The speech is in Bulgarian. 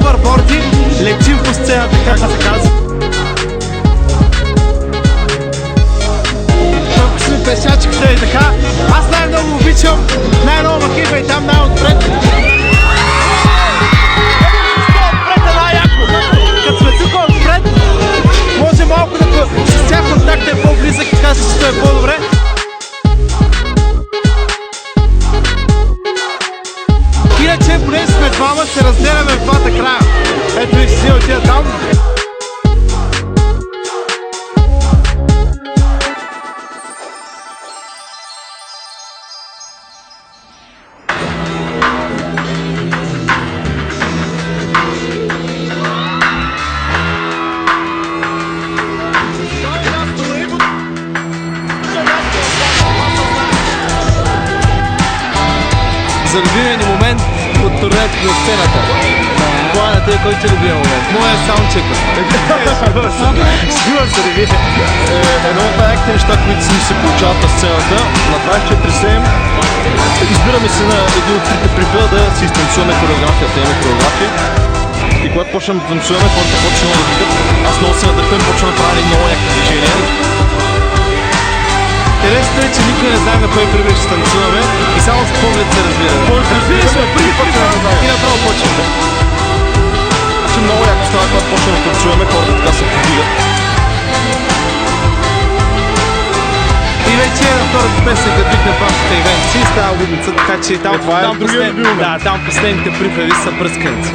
ховерборди, летим по сцената, както се казва. Толкова си ми песячката и така. Аз най-много обичам, най-много макива и там най-отпред. Отпред е най-яко. Като сме тук отпред, може малко да с тях контакта е по-близък и качеството е по-добре. Иначе, поне сме двама, се разделяме в двата края. Ето и си отида там. За любимия ни момент от турнето на сцената. Това е на тебе, кой ти любимия момент? Моя е саундчека. Шива се реви. Едно от най-яките неща, които си се получават на сцената, на 24/7 избираме се на един от трите припева да си изтанцуваме хореографията, имаме хореография. И когато почнем да танцуваме, хората почнат да викат. Аз много се надъхвам, почвам да правя много някакви движения. Интересно е, че никой не знае на кой прибег ще танцуваме и само с поглед се разбира. Разбира се, преди почваме и направо почваме. Че много яко става, когато почнем да танцуваме, хората така се подигат. И вече на втората песен, като викне вашата ивенци, става лудница, така че там, това е другия любим момент. там последните припеви са пръсканици.